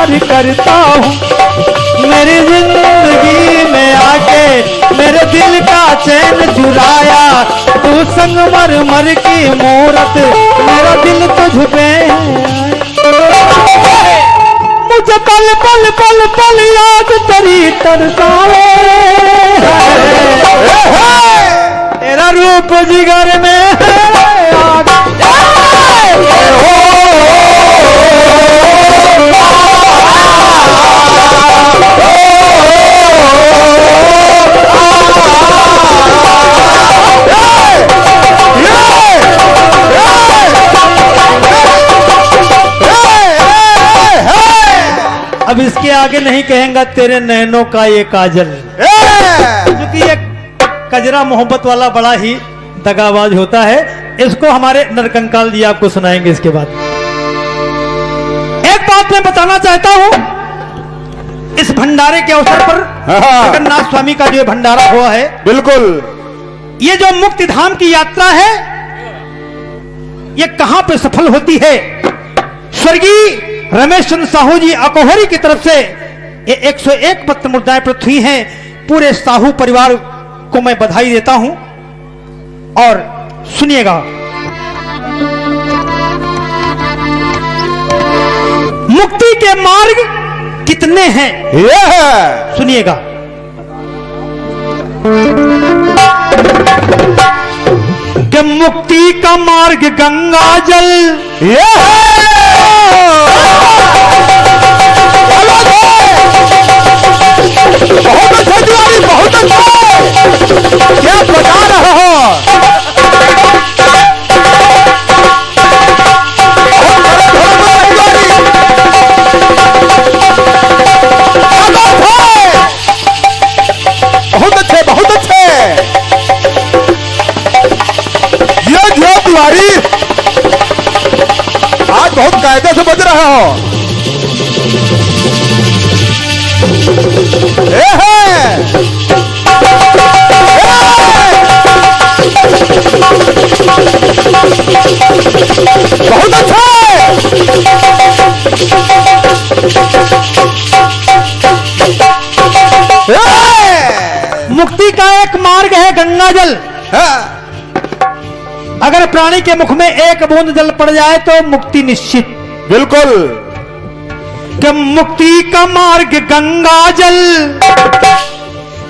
प्यार करता हूँ। मेरी जिंदगी में आके मेरे दिल का चैन चुराया, तू संगमरमर की मूरत, मेरा दिल तुझ पे मुझे पल पल पल पल याद तेरी तरसाए, तेरा रूप जिगर में है आग। अब इसके आगे नहीं कहेंगा तेरे नैनों का ये काजल, क्योंकि ये कजरा मोहब्बत वाला बड़ा ही दगाबाज होता है। इसको हमारे नरकंकाल जी आपको सुनाएंगे। इसके बाद एक बात मैं बताना चाहता हूं, इस भंडारे के अवसर पर जगन्नाथ स्वामी का जो भंडारा हुआ है, बिल्कुल ये जो मुक्ति धाम की यात्रा है, ये कहां पे सफल होती है। स्वर्गीय रमेश चंद्र साहू जी अकोहरी की तरफ से ये 101 पत्र मुद्राएं प्राप्त हुई हैं। पूरे साहू परिवार को मैं बधाई देता हूं। और सुनिएगा, मुक्ति के मार्ग कितने हैं, सुनिएगा। कि मुक्ति का मार्ग गंगा जल, बहुत अच्छा तिवारी, बहुत अच्छा, क्या बता रहे हो। बहुत अच्छे, बहुत अच्छे, ये तिवारी आज बहुत कायदे से बज रहे हो। बहुत अच्छा, मुक्ति का एक मार्ग है गंगा जल। अगर प्राणी के मुख में एक बूंद जल पड़ जाए तो मुक्ति निश्चित, बिल्कुल। कि मुक्ति का मार्ग गंगा जल,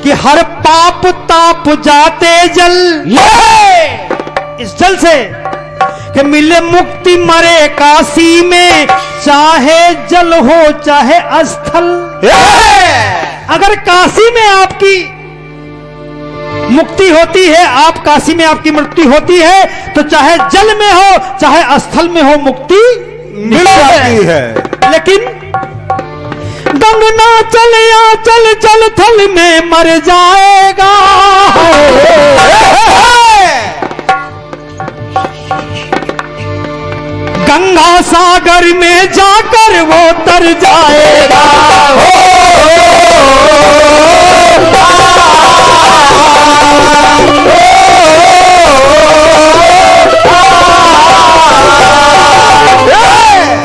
कि हर पाप ताप जाते जल, इस जल से कि मिले मुक्ति मरे काशी में, चाहे जल हो चाहे स्थल। अगर काशी में आपकी मुक्ति होती है, आप काशी में आपकी मृत्यु होती है, तो चाहे जल में हो चाहे स्थल में हो मुक्ति मिल जाती है। लेकिन गंगा चल या चल चल थल में मर जाएगा, गंगा सागर में जाकर वो तर जाएगा।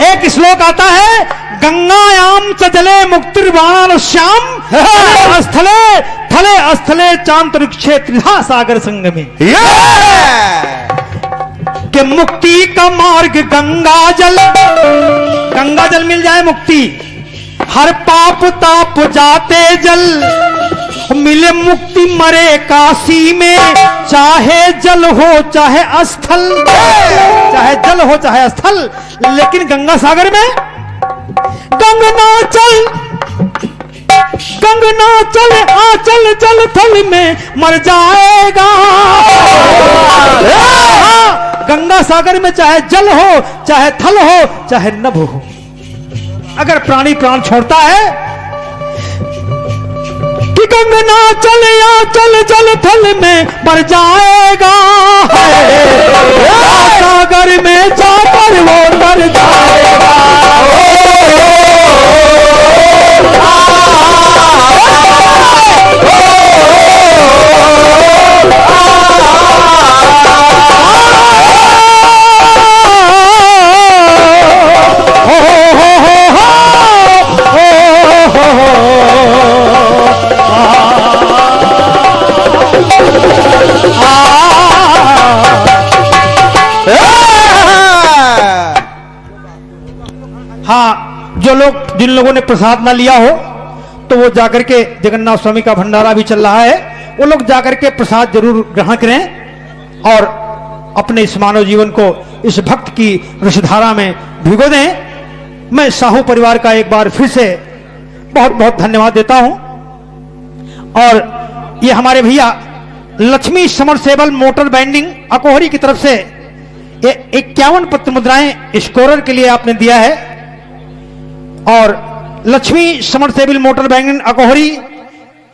एक श्लोक आता है, गंगायाम च जले मुक्तिर्बाण श्याम, स्थले थले स्थले चांतरिक्षे त्रिधा सागर संगमे। कि मुक्ति का मार्ग गंगा जल, गंगा जल मिल जाए मुक्ति, हर पाप ताप जाते जल, मिले मुक्ति मरे काशी में, चाहे जल हो चाहे स्थल, चाहे जल हो चाहे स्थल। लेकिन गंगा सागर में गंगना चल आचल जल थल में मर जाएगा। गंगा सागर में चाहे जल हो चाहे थल हो चाहे नभ हो, अगर प्राणी प्राण छोड़ता है कि गंगना चल या चल जल थल में मर जाएगा, सागर में जाकर वो मर जाएगा। जिन लोगों ने प्रसाद ना लिया हो तो वो जाकर के जगन्नाथ स्वामी का भंडारा भी चल रहा है, वो लोग जाकर के प्रसाद जरूर ग्रहण करें और अपने इस मानव जीवन को इस भक्त की रसधारा में भिगो दें। मैं साहू परिवार का एक बार फिर से बहुत बहुत धन्यवाद देता हूं। और ये हमारे भैया लक्ष्मी समरसेबल मोटर बैंडिंग अकोहरी की तरफ से 51 पत्र मुद्राएं स्कोरर के लिए आपने दिया है। और लक्ष्मी समरसेबल मोटर बैंडिंग अकोहरी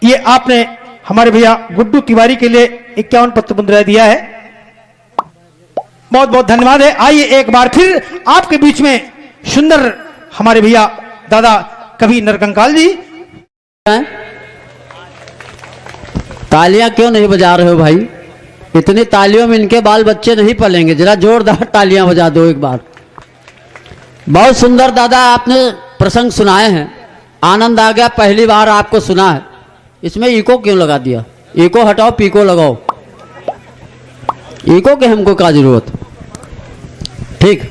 ये आपने हमारे भैया गुड्डू तिवारी के लिए 51 पत्र मुद्राएं दिया है। बहुत बहुत धन्यवाद है। आइए एक बार फिर आपके बीच में सुंदर हमारे भैया दादा कवि नरकंकाल जी। तालियां क्यों नहीं बजा रहे हो भाई? इतनी तालियों में इनके बाल बच्चे नहीं पलेंगे। जरा जोरदार तालियां बजा दो एक बार। बहुत सुंदर दादा आपने प्रसंग सुनाए हैं, आनंद आ गया। पहली बार आपको सुना है। इसमें इको क्यों लगा दिया? इको हटाओ, पीको लगाओ। इको के हमको क्या जरूरत? ठीक,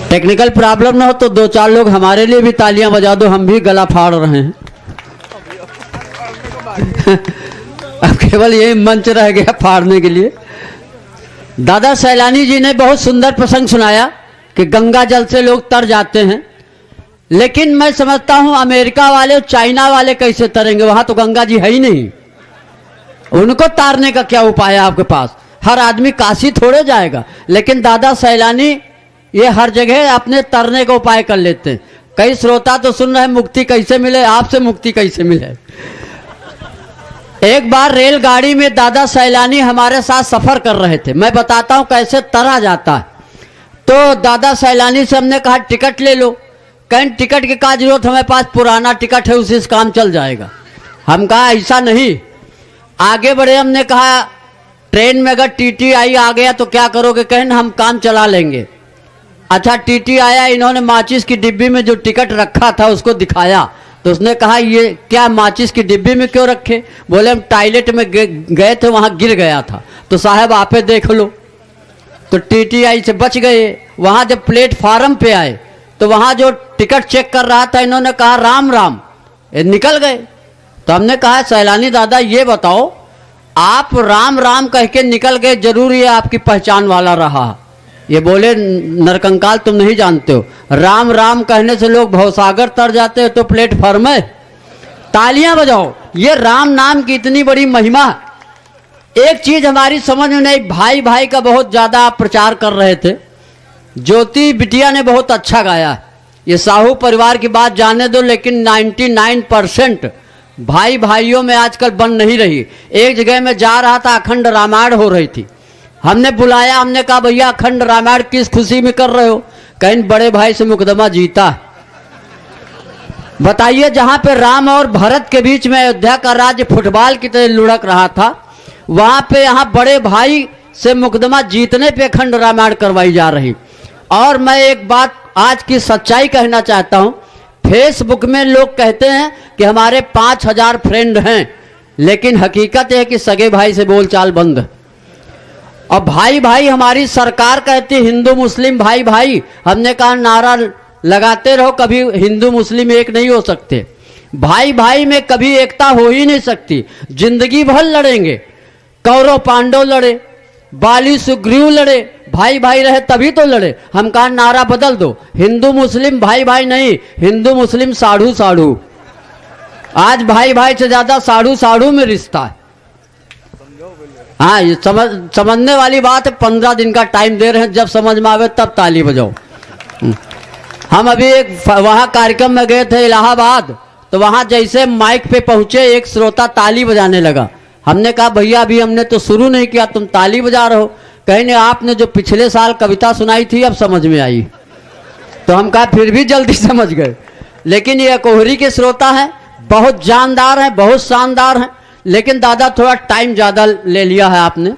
टेक्निकल प्रॉब्लम ना हो तो 2-4 लोग हमारे लिए भी तालियां बजा दो, हम भी गला फाड़ रहे हैं। अब केवल यही मंच रह गया फाड़ने के लिए। दादा सैलानी जी ने बहुत सुंदर प्रसंग सुनाया कि गंगा जल से लोग तर जाते हैं, लेकिन मैं समझता हूं अमेरिका वाले और चाइना वाले कैसे तरेंगे? वहां तो गंगा जी है ही नहीं। उनको तारने का क्या उपाय है आपके पास? हर आदमी काशी थोड़े जाएगा, लेकिन दादा सैलानी ये हर जगह अपने तरने का उपाय कर लेते हैं। कई श्रोता तो सुन रहे हैं मुक्ति कैसे मिले, आपसे मुक्ति कैसे मिले। एक बार रेलगाड़ी में दादा सैलानी हमारे साथ सफर कर रहे थे। मैं बताता हूं कैसे तरा जाता है। तो दादा सैलानी से हमने कहा टिकट ले लो। कहीं टिकट की क्या जरूरत, हमारे पास पुराना टिकट है, उसी से काम चल जाएगा। हम कहा ऐसा नहीं। आगे बढ़े, हमने कहा ट्रेन में अगर टीटीआई आ गया तो क्या करोगे? कहें हम काम चला लेंगे। अच्छा, टीटी आया, इन्होंने माचिस की डिब्बी में जो टिकट रखा था उसको दिखाया, तो उसने कहा ये क्या माचिस की डिब्बी में क्यों रखे? बोले हम टॉयलेट में गए थे, वहां गिर गया था। तो साहब आपे देख लो। तो टीटीआई से बच गए। वहां जब प्लेटफार्म पे आए तो वहां जो टिकट चेक कर रहा था, इन्होंने कहा राम राम, निकल गए। तो हमने कहा सैलानी दादा ये बताओ, आप राम राम कह के निकल गए, जरूर ये आपकी पहचान वाला रहा? ये बोले नरकंकाल तुम नहीं जानते हो, राम राम कहने से लोग भवसागर तर जाते हैं तो प्लेटफॉर्म है। तालियां बजाओ, ये राम नाम की इतनी बड़ी महिमा। एक चीज हमारी समझ में नहीं, भाई भाई का बहुत ज्यादा आप प्रचार कर रहे थे। ज्योति बिटिया ने बहुत अच्छा गाया। ये साहू परिवार की बात जाने दो, लेकिन 99% भाई भाइयों में आजकल बन नहीं रही। एक जगह में जा रहा था, अखंड रामायण हो रही थी। हमने बुलाया, हमने कहा भैया अखंड रामायण किस खुशी में कर रहे हो? कहीं बड़े भाई से मुकदमा जीता। बताइए, जहां पे राम और भरत के बीच में अयोध्या का राज्य फुटबॉल की तरह लुढ़क रहा था, वहां पे यहां बड़े भाई से मुकदमा जीतने पे अखंड रामायण करवाई जा रही। और मैं एक बात आज की सच्चाई कहना चाहता हूं। फेसबुक में लोग कहते हैं कि हमारे 5000 फ्रेंड हैं, लेकिन हकीकत है कि सगे भाई से बोलचाल बंद। और भाई भाई हमारी सरकार कहती हिंदू मुस्लिम भाई भाई। हमने कहा नारा लगाते रहो, कभी हिंदू मुस्लिम एक नहीं हो सकते। भाई भाई में कभी एकता हो ही नहीं सकती। जिंदगी भर लड़ेंगे, कौरव पांडव लड़े, बाली सुग्रीव लड़े, भाई भाई रहे तभी तो लड़े। हम कहा नारा बदल दो, हिंदू मुस्लिम भाई भाई नहीं, हिंदू मुस्लिम साढ़ू साढ़ू। आज भाई भाई से ज्यादा साढ़ू साढ़ू में रिश्ता है। हाँ, ये समझने वाली बात है। 15 दिन का टाइम दे रहे हैं, जब समझ में आवे तब ताली बजाओ। हम अभी एक वहां कार्यक्रम में गए थे इलाहाबाद, तो वहां जैसे माइक पे पहुंचे एक श्रोता ताली बजाने लगा। हमने कहा भैया अभी हमने तो शुरू नहीं किया, तुम ताली बजा रहे हो। कहीं आपने जो पिछले साल कविता सुनाई थी अब समझ में आई। तो हम कहा फिर भी जल्दी समझ गए। लेकिन ये कोहरी के श्रोता हैं, बहुत जानदार हैं, बहुत शानदार हैं। लेकिन दादा थोड़ा टाइम ज्यादा ले लिया है आपने,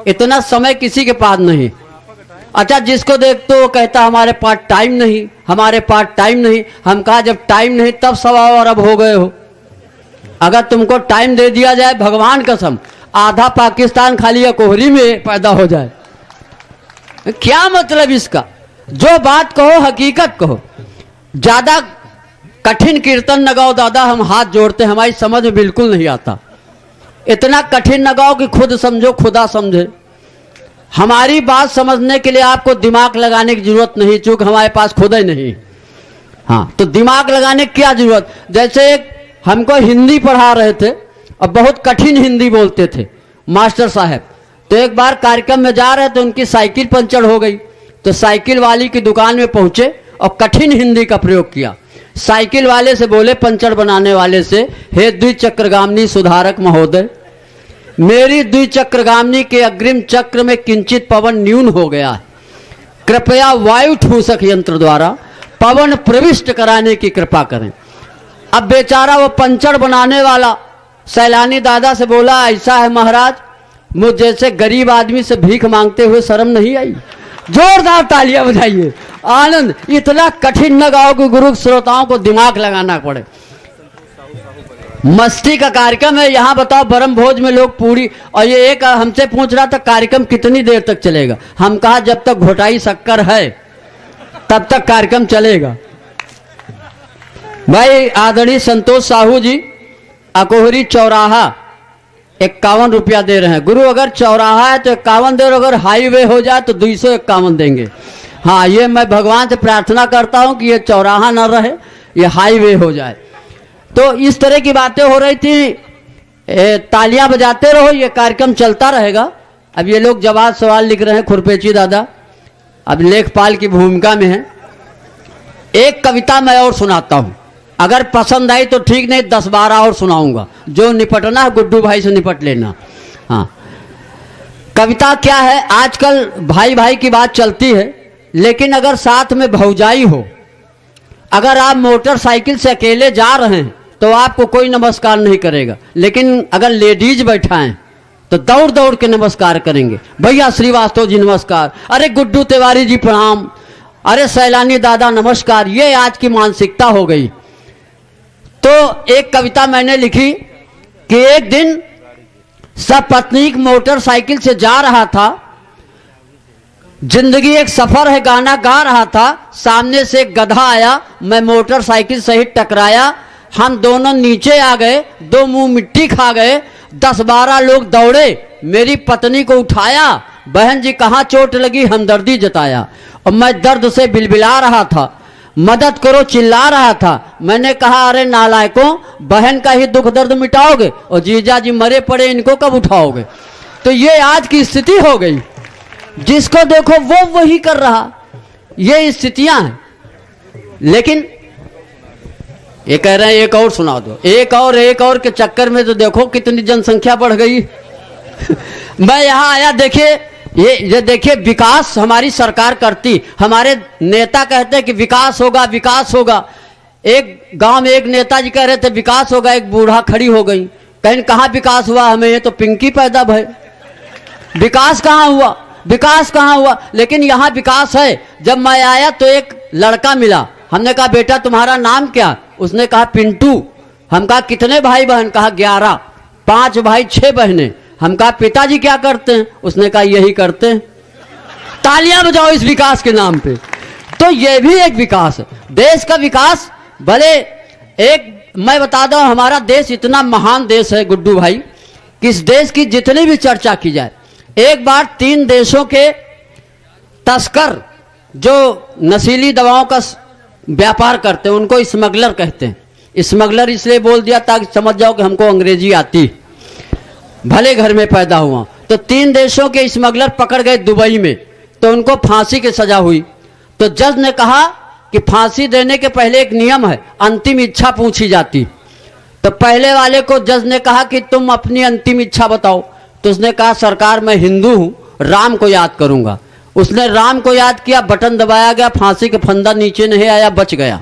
इतना समय किसी के पास नहीं। अच्छा, जिसको देख तो वो कहता हमारे पास टाइम नहीं, हमारे पास टाइम नहीं। हम कहा जब टाइम नहीं तब 1.25 अरब हो गए हो। अगर तुमको टाइम दे दिया जाए, भगवान कसम आधा पाकिस्तान खाली या कोहरी में पैदा हो जाए। क्या मतलब इसका? जो बात कहो हकीकत कहो। ज्यादा कठिन कीर्तन न गाओ दादा, हम हाथ जोड़ते, हमारी समझ में बिल्कुल नहीं आता। इतना कठिन न गाओ कि खुद समझो खुदा समझे। हमारी बात समझने के लिए आपको दिमाग लगाने की जरूरत नहीं, चूंकि हमारे पास खुद ही नहीं। हाँ, तो दिमाग लगाने की क्या जरूरत। जैसे एक हमको हिंदी पढ़ा रहे थे और बहुत कठिन हिंदी बोलते थे मास्टर साहब। तो एक बार कार्यक्रम में जा रहे थे, उनकी साइकिल पंचर हो गई, तो साइकिल वाली की दुकान में पहुंचे और कठिन हिंदी का प्रयोग किया। साइकिल वाले से बोले, पंचर बनाने वाले से, हे द्विचक्रगामिनी सुधारक महोदय, मेरी द्विचक्रगामिनी के अग्रिम चक्र में किंचित पवन न्यून हो गया है, कृपया वायु ठूसक यंत्र द्वारा पवन प्रविष्ट कराने की कृपा करें। अब बेचारा वो पंचर बनाने वाला सैलानी दादा से बोला, ऐसा है महाराज, मुझ जैसे गरीब आदमी से भीख मांगते हुए शर्म नहीं आई। जोरदार तालियां बजाइए, आनंद। इतना कठिन न गाओ कि गुरु श्रोताओं को दिमाग लगाना पड़े। मस्ती का कार्यक्रम है, यहां बताओ ब्रह्म भोज में लोग पूरी, और ये एक हमसे पूछ रहा था कार्यक्रम कितनी देर तक चलेगा। हम कहा जब तक घोटाई शक्कर है तब तक कार्यक्रम चलेगा। भाई आदरणीय संतोष साहू जी अकोहरी चौराहा 51 रुपया दे रहे हैं। गुरु अगर चौराहा है तो 51 दे, अगर हाईवे हो जाए तो 251 देंगे। हाँ, ये मैं भगवान से प्रार्थना करता हूं कि ये चौराहा ना रहे, ये हाईवे हो जाए। तो इस तरह की बातें हो रही थी। तालियां बजाते रहो, ये कार्यक्रम चलता रहेगा। अब ये लोग जवाब सवाल लिख रहे हैं, खुरपेची दादा अब लेखपाल की भूमिका में है। एक कविता मैं और सुनाता हूं, अगर पसंद आई तो ठीक, नहीं 10-12 और सुनाऊंगा। जो निपटना है गुड्डू भाई से निपट लेना। हाँ, कविता क्या है, आजकल भाई भाई की बात चलती है, लेकिन अगर साथ में भौजाई हो, अगर आप मोटरसाइकिल से अकेले जा रहे हैं तो आपको कोई नमस्कार नहीं करेगा, लेकिन अगर लेडीज बैठाएं तो दौड़ दौड़ के नमस्कार करेंगे। भैया श्रीवास्तव जी नमस्कार, अरे गुड्डू तिवारी जी प्रणाम, अरे सैलानी दादा नमस्कार। ये आज की मानसिकता हो गई। तो एक कविता मैंने लिखी कि एक दिन सपत्नीक मोटरसाइकिल से जा रहा था, जिंदगी एक सफर है गाना गा रहा था, सामने से एक गधा आया, मैं मोटरसाइकिल से ही टकराया, हम दोनों नीचे आ गए, दो मुंह मिट्टी खा गए, 10-12 लोग दौड़े, मेरी पत्नी को उठाया, बहन जी कहाँ चोट लगी, हमदर्दी जताया। और मैं दर्द से बिलबिला रहा था, मदद करो चिल्ला रहा था। मैंने कहा अरे नालायकों, बहन का ही दुख दर्द मिटाओगे और जीजा जी मरे पड़े, इनको कब उठाओगे। तो ये आज की स्थिति हो गई, जिसको देखो वो वही कर रहा, ये स्थितियां हैं। लेकिन ये कह रहे हैं एक और सुना दो, एक और के चक्कर में तो देखो कितनी जनसंख्या बढ़ गई। मैं यहां आया, देखिए ये देखिए विकास हमारी सरकार करती, हमारे नेता कहते हैं कि विकास होगा विकास होगा। एक गांव में एक नेताजी कह रहे थे विकास होगा, एक बूढ़ा खड़ी हो गई, कहीं कहाँ विकास हुआ, हमें ये तो पिंकी पैदा भय, विकास कहाँ हुआ, विकास कहाँ हुआ। लेकिन यहाँ विकास है। जब मैं आया तो एक लड़का मिला, हमने कहा बेटा तुम्हारा नाम क्या, उसने कहा पिंटू। हम कहा कितने भाई बहन, कहा 11, 5 भाई 6 बहनें। हम कहा पिताजी क्या करते हैं, उसने कहा यही करते हैं। तालियां बजाओ इस विकास के नाम पे। तो ये भी एक विकास है, देश का विकास। भले एक मैं बता दूं, हमारा देश इतना महान देश है गुड्डू भाई, कि इस देश की जितनी भी चर्चा की जाए, एक बार 3 देशों के तस्कर जो नशीली दवाओं का व्यापार करते हैं उनको स्मगलर कहते हैं। स्मगलर इसलिए बोल दिया ताकि समझ जाओ कि हमको अंग्रेजी आती, भले घर में पैदा हुआ। तो 3 देशों के स्मगलर पकड़ गए दुबई में, तो उनको फांसी की सजा हुई। तो जज ने कहा कि फांसी देने के पहले एक नियम है, अंतिम इच्छा पूछी जाती। तो पहले वाले को जज ने कहा कि तुम अपनी अंतिम इच्छा बताओ। तो उसने कहा सरकार मैं हिंदू हूं, राम को याद करूंगा। उसने राम को याद किया, बटन दबाया गया, फांसी का फंदा नीचे नहीं आया, बच गया।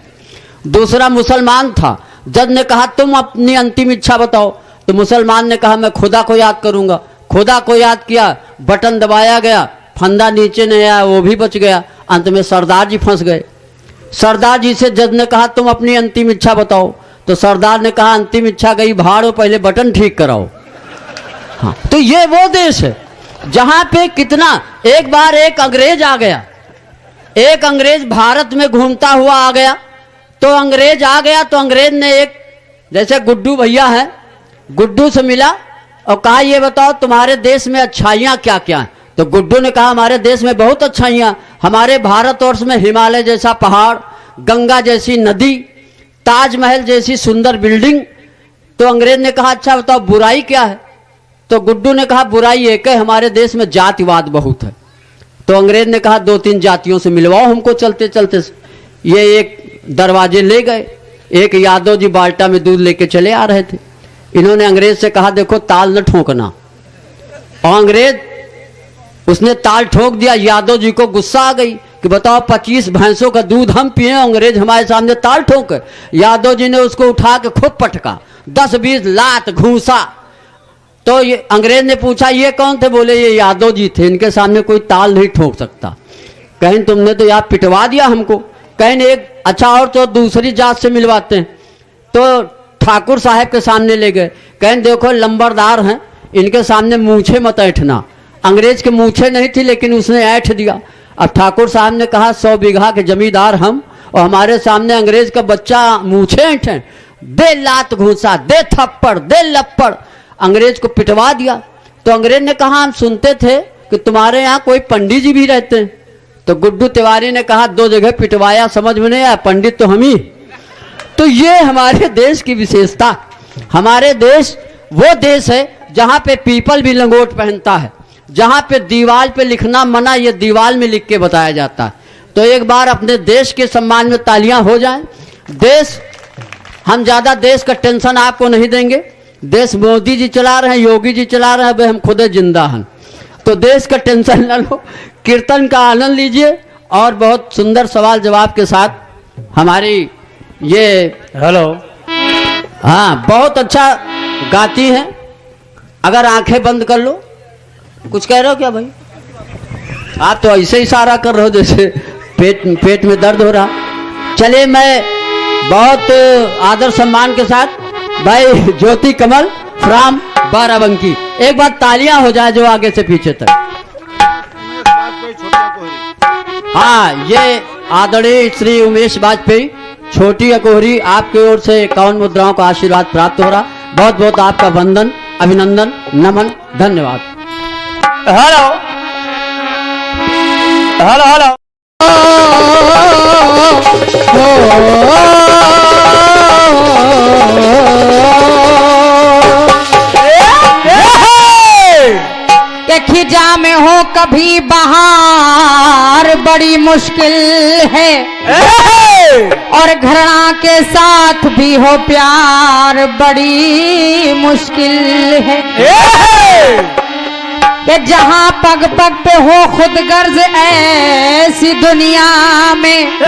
दूसरा मुसलमान था, जज ने कहा तुम अपनी अंतिम इच्छा बताओ। तो मुसलमान ने कहा मैं खुदा को याद करूंगा। खुदा को याद किया, बटन दबाया गया, फंदा नीचे नहीं आया, वो भी बच गया। अंत में सरदार जी फंस गए। सरदार जी से जज ने कहा तुम अपनी अंतिम इच्छा बताओ। तो सरदार ने कहा अंतिम इच्छा गई भाड़ो, पहले बटन ठीक कराओ। हाँ, तो ये वो देश है जहां पे कितना, एक बार एक अंग्रेज आ गया, एक अंग्रेज भारत में घूमता हुआ आ गया तो अंग्रेज आ गया, तो अंग्रेज ने एक, जैसे गुड्डू भैया है, गुड्डू से मिला और कहा ये बताओ तुम्हारे देश में अच्छाइयाँ क्या क्या हैं। तो गुड्डू ने कहा हमारे देश में बहुत अच्छाइयाँ, हमारे भारतवर्ष में हिमालय जैसा पहाड़, गंगा जैसी नदी, ताजमहल जैसी सुंदर बिल्डिंग। तो अंग्रेज ने कहा अच्छा बताओ बुराई क्या है। तो गुड्डू ने कहा बुराई एक है, हमारे देश में जातिवाद बहुत है। तो अंग्रेज ने कहा 2-3 जातियों से मिलवाओ हमको चलते चलते। ये एक दरवाजे ले गए, एक यादव जी बाल्टा में दूध लेके चले आ रहे थे। इन्होंने अंग्रेज से कहा देखो ताल न ठोकना, और अंग्रेज उसने ताल ठोक दिया। यादव जी को गुस्सा आ गई कि बताओ 25 भैंसों का दूध हम पिए, अंग्रेज हमारे सामने ताल ठोक। यादव जी ने उसको उठा के खूब पटका, 10-20 लात घूसा। तो ये अंग्रेज ने पूछा ये कौन थे, बोले ये यादव जी थे, इनके सामने कोई ताल नहीं ठोक सकता। कहीं तुमने तो यार पिटवा दिया हमको। कहीं एक अच्छा और तो दूसरी जात से मिलवाते हैं। तो ठाकुर साहब के सामने ले गए, कहीं देखो लंबरदार हैं, इनके सामने मूछे मत ऐठना। अंग्रेज के मूछे नहीं थी लेकिन उसने ऐठ दिया। अब ठाकुर साहब ने कहा 100 बीघा के जमींदार हम, और हमारे सामने अंग्रेज का बच्चा मूछे ऐठे, दे लात घूसा, दे थप्पड़, दे लप्पड़, अंग्रेज को पिटवा दिया। तो अंग्रेज ने कहा हम सुनते थे कि तुम्हारे यहाँ कोई पंडित जी भी रहते हैं। तो गुड्डू तिवारी ने कहा 2 जगह पिटवाया, समझ में नहीं आया, पंडित तो हम ही। तो ये हमारे देश की विशेषता। हमारे देश वो देश है जहाँ पे पीपल भी लंगोट पहनता है, जहाँ पे दीवार पे लिखना मना, ये दीवार में लिख के बताया जाता है। तो एक बार अपने देश के सम्मान में तालियां हो जाएं। देश, हम ज़्यादा देश का टेंशन आपको नहीं देंगे। देश मोदी जी चला रहे हैं, योगी जी चला रहे हैं, भाई हम खुद जिंदा हैं। तो देश का टेंशन न लो, कीर्तन का आनंद लीजिए। और बहुत सुंदर सवाल जवाब के साथ हमारी ये हेलो, हाँ बहुत अच्छा गाती हैं। अगर आंखें बंद कर लो, कुछ कह रहे हो क्या भाई? आप तो ऐसे इशारा कर रहे हो जैसे पेट में दर्द हो रहा। चलिए मैं बहुत आदर सम्मान के साथ भाई ज्योति कमल फ्राम बाराबंकी, एक बार तालियां हो जाए जो आगे से पीछे तक। हाँ, ये आदरणीय श्री उमेश वाजपेयी छोटी अकोहरी, आपकी ओर से 51 मुद्राओं का आशीर्वाद प्राप्त हो रहा। बहुत बहुत आपका वंदन, अभिनंदन, नमन, धन्यवाद। हेलो हेलो हेलो, खिजा में हो कभी बहार बड़ी मुश्किल है, और घृणा के साथ भी हो प्यार बड़ी मुश्किल है। कि जहाँ पग पग पे हो खुद गर्ज ऐसी दुनिया में,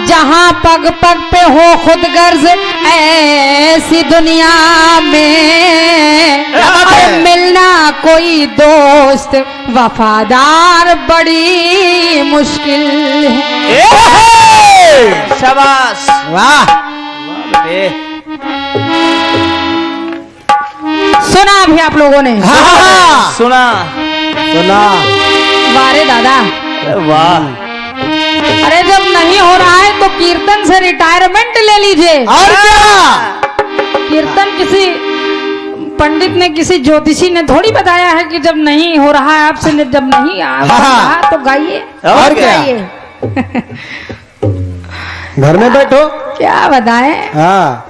जहाँ पग पग पे हो खुद गर्ज ऐसी दुनिया में, मिलना कोई दोस्त वफादार बड़ी मुश्किल है। शाबाश, वाह। सुना भी आप लोगों ने? हाँ, सुना। वारे दादा, वाह। अरे जब नहीं हो रहा है तो कीर्तन से रिटायरमेंट ले लीजिए। और क्या? कीर्तन किसी पंडित ने, किसी ज्योतिषी ने थोड़ी बताया है कि जब नहीं हो रहा है आपसे, जब नहीं आ रहा तो गाइए। और क्या? घर में बैठो, क्या बताएं। हाँ।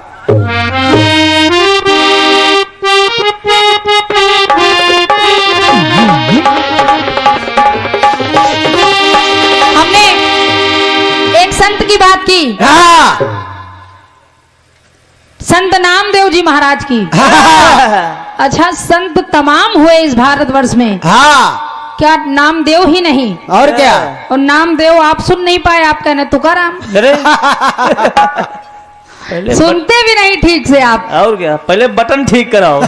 हमने एक संत की बात की, संत नामदेव जी महाराज की। अच्छा, संत तमाम हुए इस भारतवर्ष में, क्या नामदेव ही नहीं? और क्या? और नामदेव आप सुन नहीं पाए, आप कहने तुकाराम। सुनते भी नहीं ठीक से आप। और क्या, पहले बटन ठीक कराओ।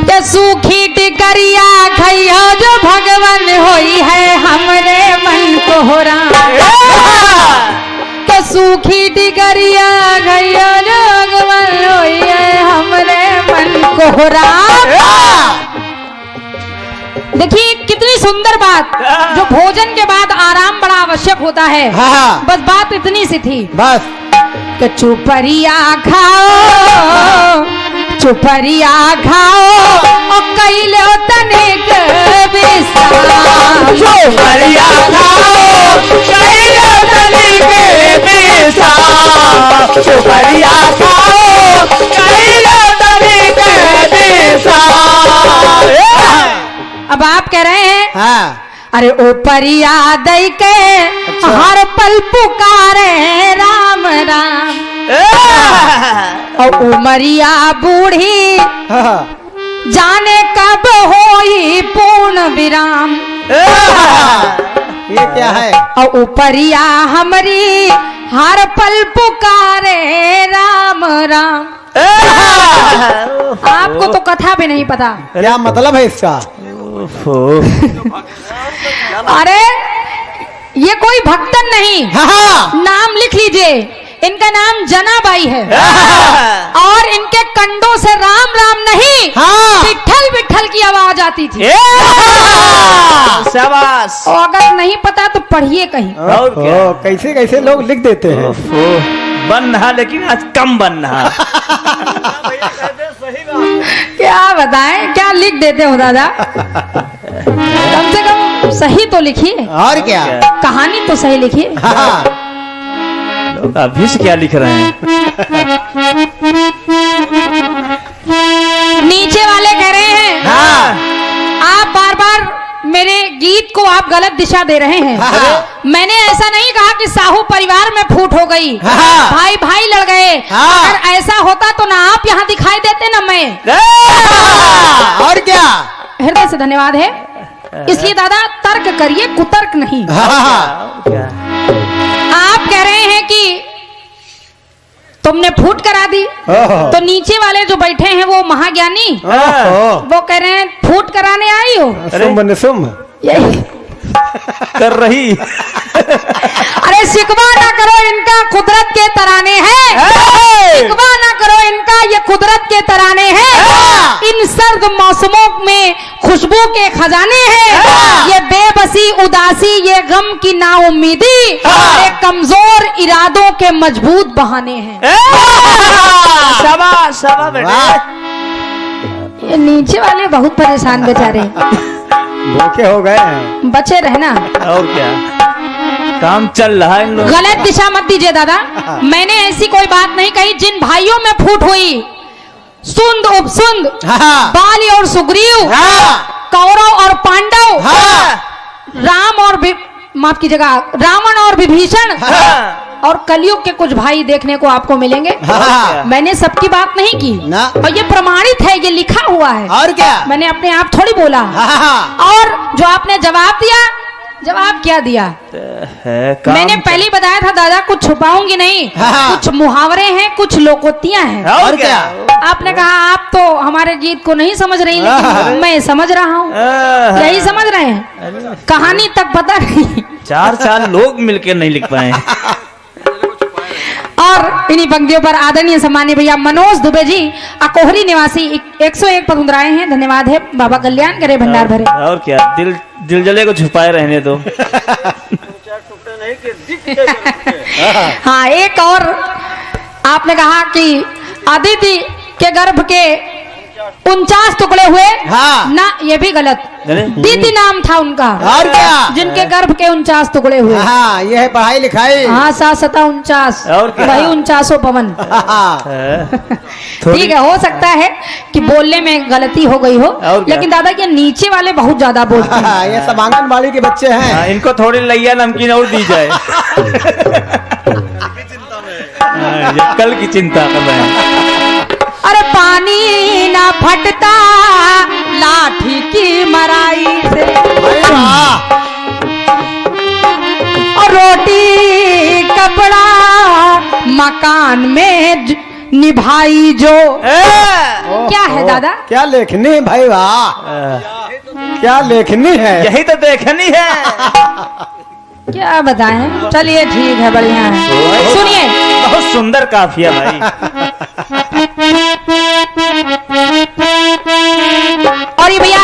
के सूखी टिकरिया खैया जो भगवान होई है हमरे मन को हो रहा। के सूखी टिकरिया खैया जो भगवान होई है हमरे मन को हो रहा। देखिए कितनी सुंदर बात, जो भोजन के बाद आराम बड़ा आवश्यक होता है। हाँ। बस बात इतनी सी थी बस कि चुपरिया खाओ, चुपरिया खाओ और कैलो तनिक विश्राम। चुपरिया खाओ कैलो तनिक विश्राम, चुपरिया खाओ कैलो तनिक विश्राम। अब आप कह रहे हैं हाँ। अरे ऊपरिया दई के हर पल पुकारे राम राम, और उमरिया बूढ़ी हाँ। जाने कब होई पूर्ण विराम। ये क्या है? और ऊपरिया हमारी हर पल पुकारे राम राम। आपको तो कथा भी नहीं पता। क्या मतलब है इसका? अरे ये कोई भक्तन नहीं, नाम लिख लीजिए, इनका नाम जनाबाई है और इनके कंडों से राम राम नहीं विठल विठल की आवाज आती थी। शाबाश। और अगर नहीं पता तो पढ़िए कहीं। कैसे कैसे लोग लिख देते हैं। बन रहा लेकिन आज कम बन रहा। क्या बताएं, क्या लिख देते हो दादा, कम से कम सही तो लिखिए। और क्या? कहानी तो सही लिखिए। लोग अभी से क्या लिख रहे हैं? नीचे वाले कह रहे हैं आप बार बार मेरे गीत को आप गलत दिशा दे रहे हैं। मैंने ऐसा नहीं कहा कि साहू परिवार में फूट हो गई, भाई भाई लड़ गए। अगर ऐसा होता तो ना आप यहाँ दिखाई देते ना मैं। और क्या? हृदय से धन्यवाद है। इसलिए दादा तर्क करिए, कुतर्क नहीं। आप कह रहे हैं कि तुमने फूट करा दी, तो नीचे वाले जो बैठे हैं वो महाज्ञानी, वो कह रहे हैं फूट कराने आई हो। सुम यही कर रही। अरे शिकवा ना करो, इनका कुदरत के तराने हैं। शिकवा ना करो, इनका ये कुदरत के तराने हैं। इन सर्द मौसमों में खुशबू के खजाने हैं। ये बेबसी उदासी, ये गम की नाउम्मीदी, ये कमजोर इरादों के मजबूत बहाने हैं। शाबाश शाबाश बेटे। ये नीचे वाले बहुत परेशान बेचारे, धोखे हो गए हैं। बचे रहना। और क्या काम चल रहा है इन लोगों। गलत दिशा मत दीजिए दादा, मैंने ऐसी कोई बात नहीं कही। जिन भाइयों में फूट हुई, सुंद उपसुंद, बाली और सुग्रीव, कौरव और पांडव, राम और माफ कीजिएगा रावण और विभीषण, और कलयुग के कुछ भाई देखने को आपको मिलेंगे। मैंने सबकी बात नहीं की ना। और ये प्रमाणित है, ये लिखा हुआ है। और क्या? मैंने अपने आप थोड़ी बोला। और जो आपने जवाब दिया, जवाब क्या दिया? मैंने पहले बताया था दादा, कुछ छुपाऊंगी नहीं। कुछ मुहावरे हैं, कुछ लोकोक्तियां हैं। और क्या? आपने कहा आप तो हमारे गीत को नहीं समझ रही, लेकिन मैं समझ रहा हूँ। यही समझ रहे हैं, कहानी तक पता नहीं। 4 लोग मिलकर नहीं लिख पाए। और इन्हीं पंक्तियों पर आदरणीय सम्मानीय भैया मनोज दुबे जी अकोहरी निवासी 101 पद उतराए हैं। धन्यवाद है। बाबा कल्याण करे, भंडार भरे। और क्या, दिल जले को छुपाए रहने दो। हाँ, एक और आपने कहा कि अदिति के गर्भ के 49 टुकड़े हुए। ना, ये भी गलत। दीदी नाम था उनका। और क्या? जिनके गर्भ के 49 टुकड़े हुए। ये है पढ़ाई लिखाई। हाँ, 7-7-49, वही 49 पवन। ठीक है, हो सकता है कि बोलने में गलती हो गई हो, लेकिन दादा ये नीचे वाले बहुत ज्यादा बोलते हैं। ये सब आंगनबाड़ी के बच्चे हैं। इनको थोड़ी लैया नमकीन और दी जाए। कल की चिंता कर रहे हैं। अरे पानी ना फटता लाठी की मराई से, और रोटी कपड़ा मकान में निभाई जो। क्या है दादा? क्या लेखनी भाई, वाह क्या लेखनी है। यही तो देखनी है। क्या बताएं, चलिए ठीक है, बढ़िया है। सुनिए, बहुत सुंदर काफिया भाई। और ये भैया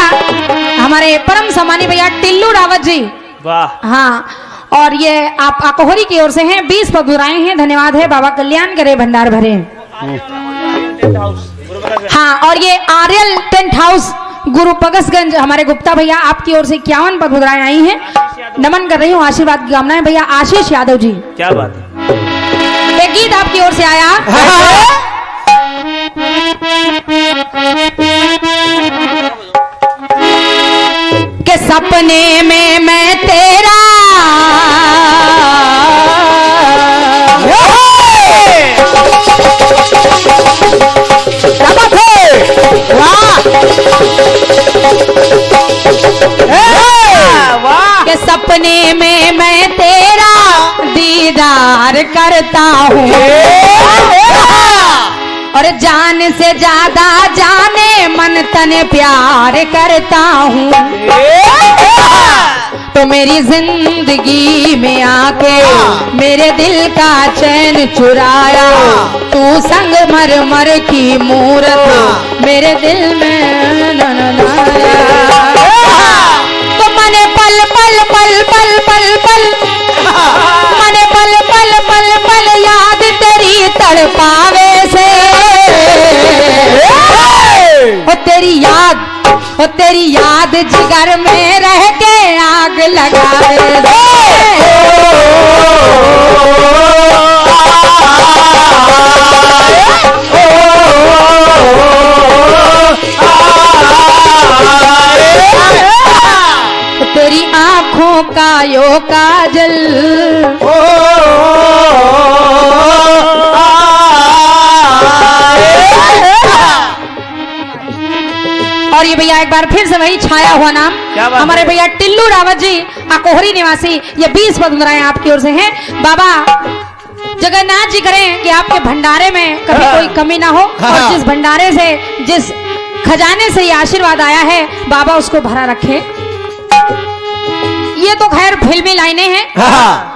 हमारे हमारे परम सम्मानी भैया टिल्लू रावत जी। वाह। हाँ, और ये आप अकोहरी की ओर से हैं, 20 पगुराए हैं। धन्यवाद है। बाबा कल्याण करे, भंडार भरे। हाँ, और ये आर्यल टेंट हाउस गुरु पगसगंज हमारे गुप्ता भैया, आपकी ओर से 51 पगुराएं आई हैं। नमन कर रही हूँ, आशीर्वाद की कामनाएं भैया आशीष यादव जी। क्या बात है। एक गीत आपकी ओर से आया। के सपने में मैं तेरा के सपने में मैं तेरा दीदार करता हूँ और जान से ज्यादा जाने मन तन प्यार करता हूँ। तो मेरी जिंदगी में आके मेरे दिल का चैन चुराया, तू संग मर मर की मूरत मेरे दिल में तो मने पल पल पल पल पल पल मने पल पल पल पल याद तेरी तड़पावे से ओ तेरी याद जिगर में रह के आग लगावे तेरी आंखों का यो काजल और ये भैया एक बार फिर से वही छाया हुआ नाम हमारे भैया टिल्लू रावत जी अकोहरी निवासी, ये 20 पगुराएं आपकी ओर से हैं। बाबा जगन्नाथ जी करें कि आपके भंडारे में कभी कोई कमी ना हो और जिस भंडारे से जिस खजाने से ये आशीर्वाद आया है बाबा उसको भरा रखे। ये तो खैर फिल्मी लाइनें हैं,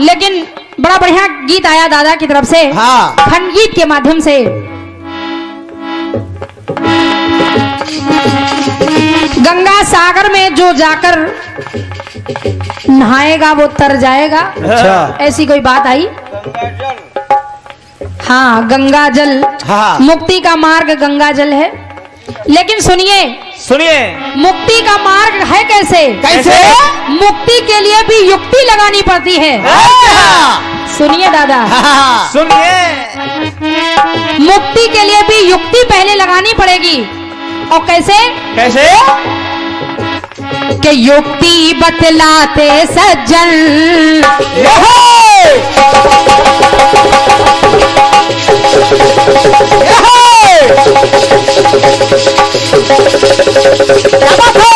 लेकिन बड़ा बढ़िया गीत आया दादा की तरफ से खंड गीत के माध्यम से। गंगा सागर में जो जाकर नहाएगा वो तर जाएगा। अच्छा। ऐसी कोई बात आई। हाँ, गंगा जल मुक्ति का मार्ग गंगा जल है, लेकिन सुनिए मुक्ति का मार्ग है कैसे? कैसे? मुक्ति के लिए भी युक्ति लगानी पड़ती है। सुनिए दादा, सुनिए, मुक्ति के लिए भी युक्ति पहले लगानी पड़ेगी। और कैसे? कैसे? कि युक्ति बतलाते सज्जन क्या बात है?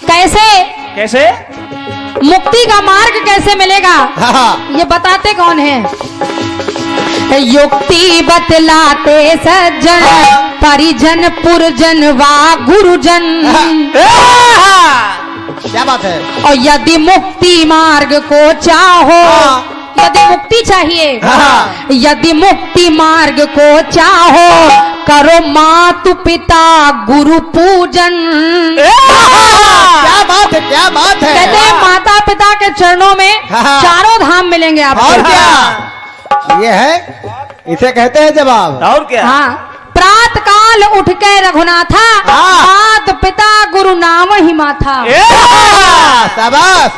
कैसे? कैसे? मुक्ति का मार्ग कैसे मिलेगा? ये बताते कौन है? युक्ति बतलाते सज्जन परिजन पुरजन वा गुरुजन। क्या बात है? और यदि मुक्ति मार्ग को चाहो, यदि मुक्ति चाहिए, यदि मुक्ति मार्ग को चाहो करो मातु पिता गुरु पूजन। क्या बात है? क्या बात है? कहते हैं माता पिता के चरणों में चारों धाम मिलेंगे आपको। और क्या ये है, इसे कहते हैं जवाब। और क्या? हाँ, प्रात काल उठ के रघुनाथा मात पिता गुरु नाम ही माथा। शाबाश।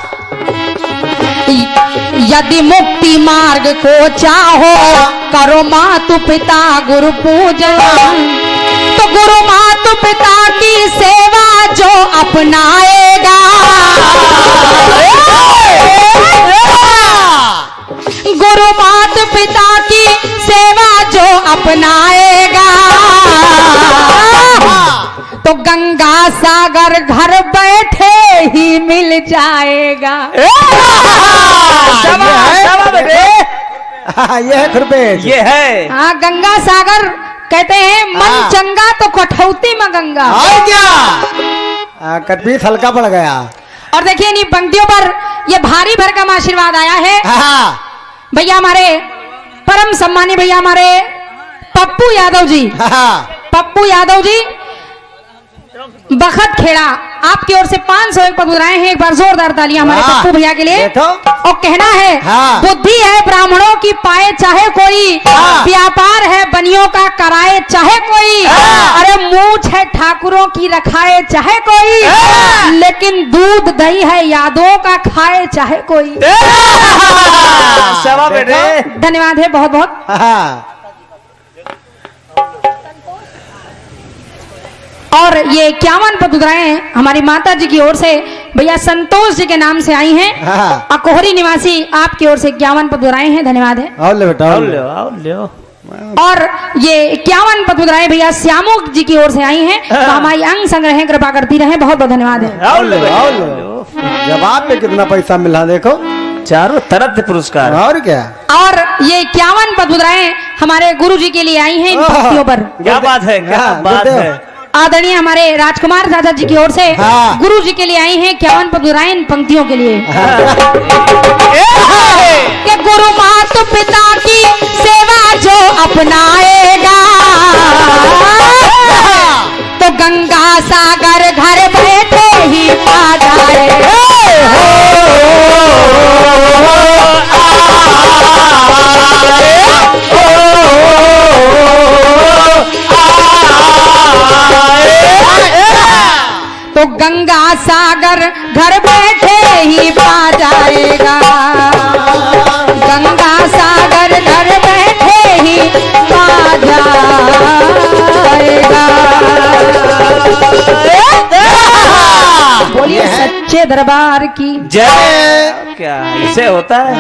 यदि मुक्ति मार्ग को चाहो करो मातु पिता गुरु पूजन। तो गुरु मातु पिता की सेवा जो अपनाएगा, गुरु मातु पिता की सेवा जो अपनाएगा तो गंगा सागर घर बैठे ही मिल जाएगा। ये है खुरपेश, ये है। हाँ, गंगा सागर कहते हैं मन चंगा तो कठौती में गंगा। और क्या? कटपीस हल्का पड़ गया। और देखिए इन पंक्तियों पर ये भारी भरकम आशीर्वाद आया है भैया हमारे परम सम्मानी भैया हमारे पप्पू यादव जी, पप्पू यादव जी बखत खेड़ा, आपकी ओर से 501 पद उतराए हैं। एक बार जोरदार तालियां हमारे पप्पू भैया के लिए। देखो। और कहना है बुद्धि है ब्राह्मणों की पाए चाहे कोई, व्यापार है बनियों का कराए चाहे कोई, अरे मूछ है ठाकुरों की रखाए चाहे कोई, लेकिन दूध दही है यादों का खाए चाहे कोई। धन्यवाद है बहुत बहुत। और ये 51 पद उतराए हमारी माता जी की ओर से भैया संतोष जी के नाम से आई हैं। अकोहरी निवासी आपकी ओर से 51 पद उतराए हैं। धन्यवाद है। आओ ले बेटा, आओ ले। और ये 51 पद उतराए भैया श्यामू जी की ओर से आई हैं। तो हमारी अंग संग्रह कृपा करती रहे। बहुत बहुत धन्यवाद है। आओ ले। जवाब में कितना पैसा मिला देखो, चारों तरफ से पुरस्कार। और क्या। और ये 51 पद उतराए हमारे गुरु जी के लिए आई हैं इन पंक्तियों पर। क्या बात है, क्या बात है। आदरणीय हमारे राजकुमार दादा जी की ओर से गुरु जी के लिए आई हैं 51 पद उतराए इन पंक्तियों के लिए। कि गुरु माता पिता की सेवा जो अपनाएगा तो गंगा सागर घर बैठे ही पा जाएगा। तो गंगा सागर घर बैठे ही पा जाएगा, गंगा सागर घर बैठे ही पा जाएगा। बोलिए सच्चे दरबार की जय। क्या इसे होता है।